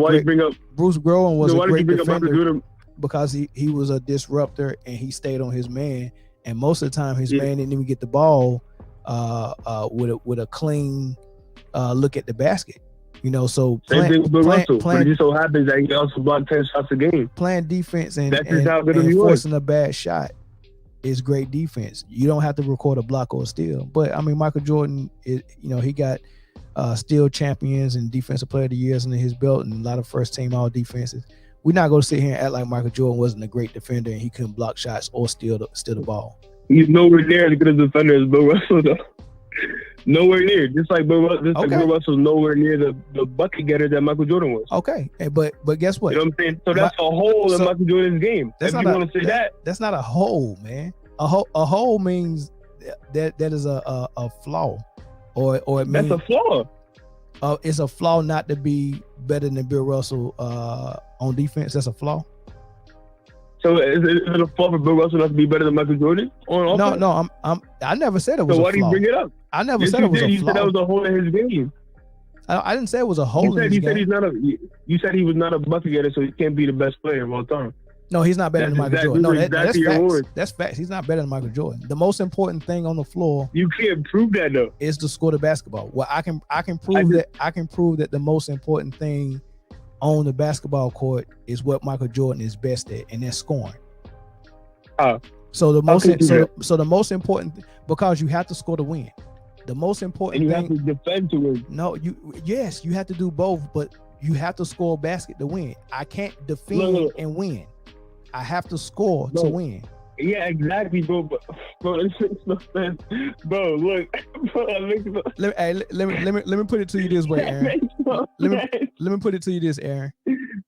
Bruce Groen was a great defender because he was a disruptor and he stayed on his man. And most of the time, his man didn't even get the ball with a clean look at the basket. You know, so same thing with Bill Russell. But it just so happens that he also blocked 10 shots a game. Playing defense and forcing a bad shot is great defense. You don't have to record a block or a steal. But I mean, Michael Jordan, he got steal champions and defensive player of the years under his belt and a lot of first team all defenses. We're not going to sit here and act like Michael Jordan wasn't a great defender and he couldn't block shots or steal the ball. He's nowhere near as good a defender as Bill Russell, though. Nowhere near. Just like Bill Russell's nowhere near the bucket getter that Michael Jordan was. Okay, but guess what? You know what I'm saying? So that's a hole in Michael Jordan's game. If you want to say that. That's not a hole, man. A hole means that is a flaw. Or it means that's a flaw. It's a flaw not to be better than Bill Russell on defense. That's a flaw. So is it a flaw for Bill Russell not to be better than Michael Jordan on offense? No. I never said it was a flaw. So why do you bring it up? I never said it was a flaw. You said that was a hole in his game. I didn't say it was a hole in his game. You said he was not a bucket getter, so he can't be the best player of all time. No, he's not better than Michael Jordan. No, that's facts. Words. That's facts. He's not better than Michael Jordan. The most important thing on the floor, you can't prove that though, is to score the basketball. Well, I can prove that the most important thing on the basketball court is what Michael Jordan is best at, and that's scoring. So the most important, because you have to score to win. The most important thing, and you have to defend to win. No, you have to do both, but you have to score a basket to win. I can't defend and win. I have to score to win. Yeah, exactly, bro. Bro, this makes no sense. Bro, look. Let me put it to you this way, Aaron. Let me put it to you this, Aaron.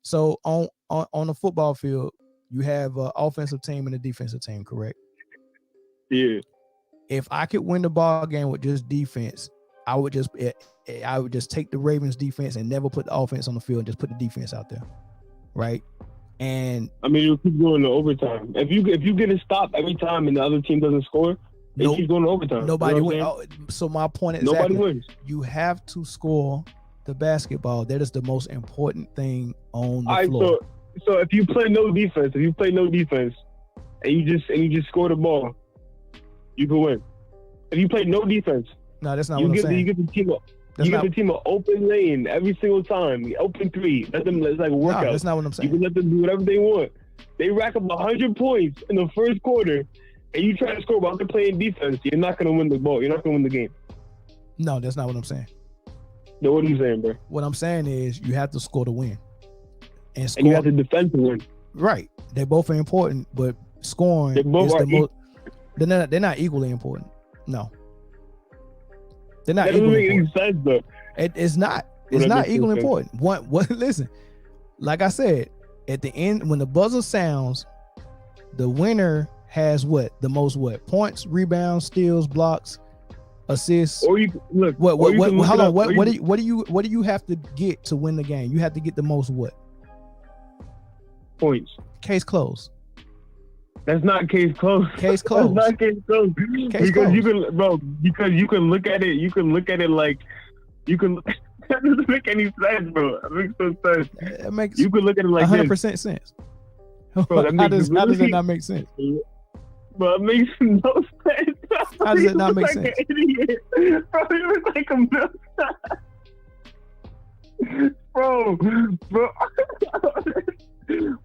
So on the football field, you have an offensive team and a defensive team, correct? Yeah. If I could win the ball game with just defense, I would just take the Ravens defense and never put the offense on the field and just put the defense out there, right? And I mean, you'll keep going to overtime. If you get a stop every time and the other team doesn't score, they keep going to overtime. Nobody wins. So my point is, nobody wins. You have to score the basketball. That is the most important thing on the floor. So if you play no defense, and you just score the ball, you can win. If you play no defense, no, that's not what I'm saying. You get the team an open lane every single time. Open three. Let them. It's like a workout. No, that's not what I'm saying. You can let them do whatever they want. They rack up 100 points in the first quarter, and you try to score while they're playing defense. You're not going to win the ball. You're not going to win the game. No, that's not what I'm saying. No, what are you saying, bro? What I'm saying is you have to score to win. And you have to defend to win. Right. They both are important, but scoring they're not equally important. No. They're not equally important. That doesn't make any sense, though. It's not. It's not equally important. Listen, like I said, at the end, when the buzzer sounds, the winner has the most points, rebounds, steals, blocks, assists. Or you look. What do you have to get to win the game? You have to get the most points. Case closed. That's not case closed. Case That's closed. not case closed. Case Because you closed. can, bro. Because you can look at it. You can look at it like you can. That doesn't make any sense, bro. That makes no sense. It makes You can look at it like 100% sense. Bro, that how makes does that not make sense? Bro, it makes no sense. How does it not make like sense? An idiot. Bro, you look like a bro.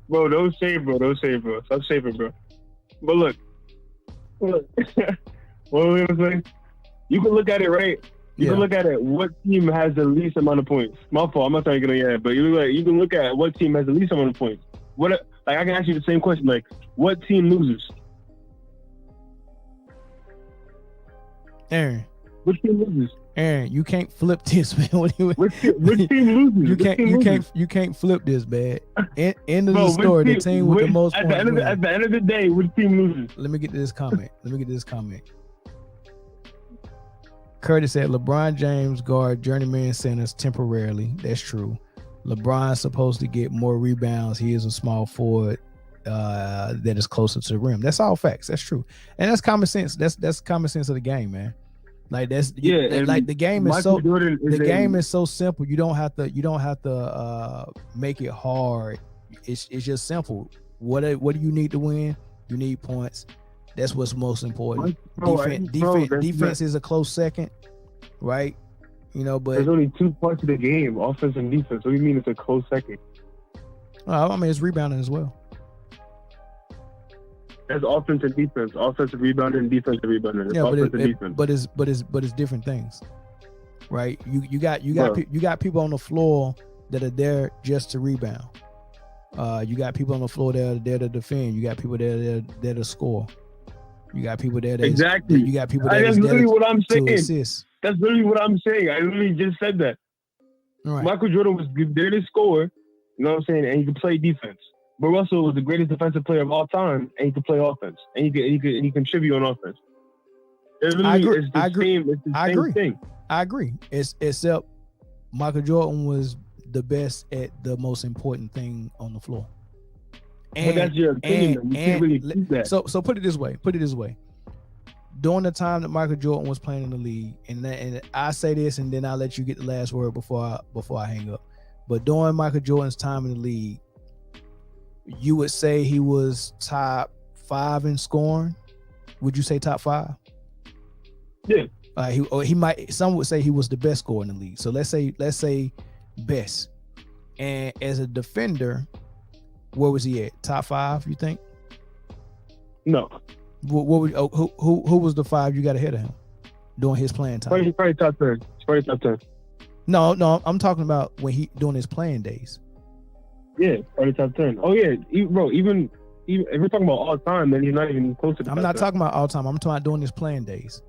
Bro, don't shave, bro. Don't shave, bro. Stop shaving, bro. But look. What was I gonna say? You can look at it, right? You can look at it. What team has the least amount of points? My fault. I'm not trying to get on your head, but you can look at what team has the least amount of points. What? Like I can ask you the same question. Like, what team loses? Aaron. Which team loses? Aaron, you can't flip this, man. Which team loses? You can't flip this, man. End of Bro, the story. The team with the most at points. At the end of the day, which team loses? Let me get to this comment. Curtis said LeBron James guard journeyman centers temporarily. That's true. LeBron's supposed to get more rebounds. He is a small forward that is closer to the rim. That's all facts. That's true. And that's common sense. That's common sense of the game, man. Like that's like the game is game is so simple. You don't have to make it hard. It's just simple. What do you need to win? You need points. That's what's most important. Defense is a close second, right? You know, but there's only 2 parts of the game, offense and defense. What do you mean it's a close second? I mean, it's rebounding as well. That's offense and defense. Offensive rebounding and defensive rebounding. But it's different things, right? You got people on the floor that are there just to rebound. You got people on the floor that are there to defend. You got people there to score. You got people there. Exactly. You got people there. That's literally what I'm saying. Assist. That's literally what I'm saying. I literally just said that. Right. Michael Jordan was there to score. You know what I'm saying? And he could play defense. But Russell was the greatest defensive player of all time, and he could play offense, and he could contribute on offense. I agree. It's the same thing. I agree. Except Michael Jordan was the best at the most important thing on the floor. But that's your opinion. You can't really keep that. So put it this way. During the time that Michael Jordan was playing in the league, and I say this, and then I'll let you get the last word before I hang up. But during Michael Jordan's time in the league, you would say he was top 5 in scoring. Would you say top 5? Yeah. He might. Some would say he was the best scorer in the league. So let's say best. And as a defender, where was he at? Top 5? You think? No. Who was the 5 you got ahead of him during his playing time? He's probably top 10. Top 10. No, I'm talking about when he doing his playing days. Yeah, probably top 10. Oh yeah, bro. Even if we're talking about all time, then he's not even close to the I'm not talking about all time. I'm talking about doing his playing days.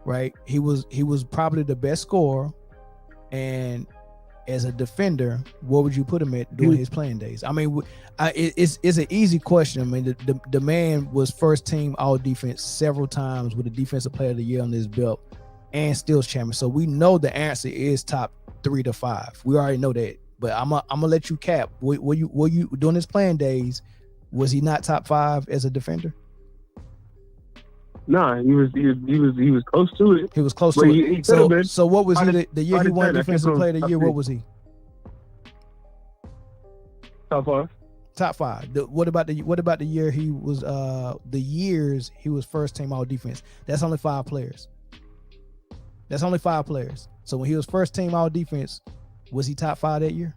Right? He was probably the best scorer, and as a defender, what would you put him at during his playing days? I mean, it's an easy question. I mean, the man was first team all defense several times with a defensive player of the year on his belt and steals champion. So we know the answer is top 3 to 5. We already know that. But I'm gonna let you cap. Were you during his playing days? Was he not top 5 as a defender? Nah, he was close to it. He was close to it. So what was he the year he won defensive player of the year? What was he? Top 5. Top 5. What about the year he was the years he was first team all defense? That's only 5 players. So when he was first team all defense, was he top 5 that year?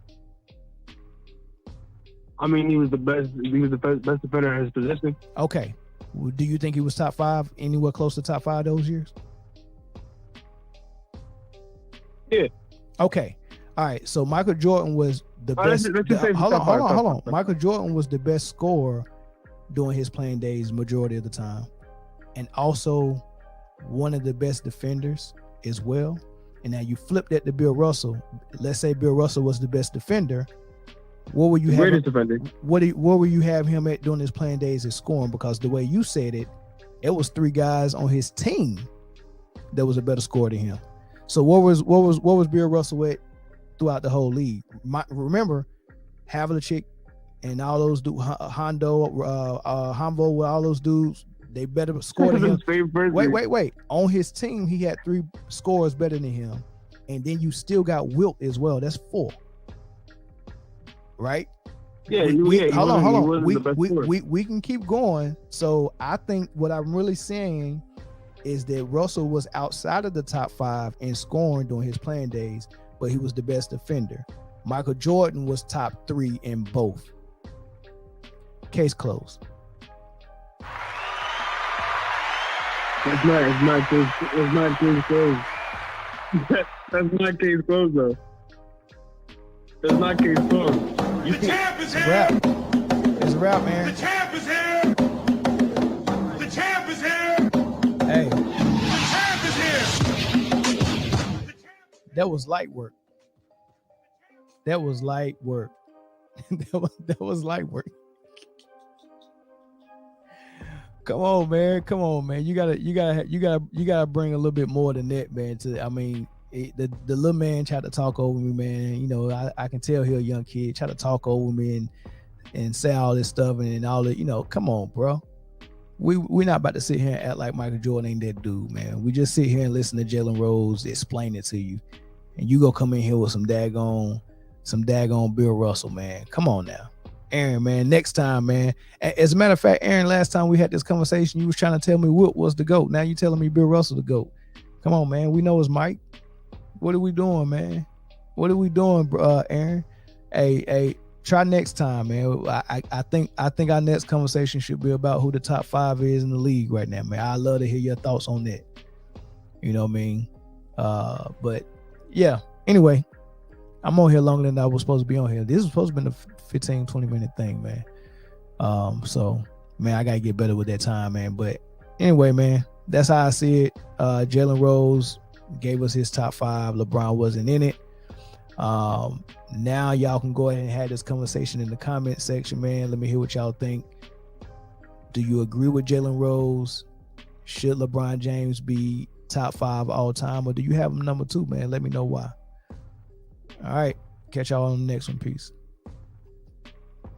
I mean, he was the best. He was the best defender in his position. Okay. Well, do you think he was top 5, anywhere close to top 5 those years? Yeah. Okay. All right. So Michael Jordan was the best. Hold on. Michael Jordan was the best scorer during his playing days majority of the time, and also one of the best defenders as well. And now you flip that to Bill Russell. Let's say Bill Russell was the best defender. What would you have? Greatest defender. What will you have him at during his playing days as scoring? Because the way you said it, it was 3 guys on his team that was a better scorer than him. So what was Bill Russell at throughout the whole league? Remember, Havlicek and all those dudes, Hondo, Hamvo, with all those dudes, they better score than him. Wait. On his team, he had 3 scores better than him, and then you still got Wilt as well. That's 4, right? Yeah, hold on. We can keep going. So I think what I'm really saying is that Russell was outside of the top 5 in scoring during his playing days, but he was the best defender. Michael Jordan was top 3 in both. Case closed. That's not case closed. That's not case closed, though. That's not case closed. The champ is here. Rap. It's a rap, man. The champ is here. The champ is here. Hey. The champ is here. That was light work. That was light work. that was light work. Come on, man. You gotta bring a little bit more than that, man. The little man tried to talk over me, man. You know, I can tell he a young kid. Try to talk over me and say all this stuff and all that. You know, come on, bro. We're not about to sit here and act like Michael Jordan ain't that dude, man. We just sit here and listen to Jalen Rose explain it to you, and you go come in here with some daggone Bill Russell, man. Come on now. Aaron, man, next time, man. As a matter of fact, Aaron, last time we had this conversation, you was trying to tell me Wilt was the GOAT. Now you telling me Bill Russell the GOAT. Come on, man. We know it's Mike. What are we doing, man? What are we doing, Aaron? Hey, try next time, man. I think our next conversation should be about who the top 5 is in the league right now, man. I'd love to hear your thoughts on that. You know what I mean? But yeah. Anyway, I'm on here longer than I was supposed to be on here. This was supposed to be a 15, 20-minute thing, man. So, man, I got to get better with that time, man. But anyway, man, that's how I see it. Jalen Rose gave us his top 5. LeBron wasn't in it. Now y'all can go ahead and have this conversation in the comment section, man. Let me hear what y'all think. Do you agree with Jalen Rose? Should LeBron James be top 5 all time, or do you have him number 2, man? Let me know why. All right. Catch y'all on the next one. Peace.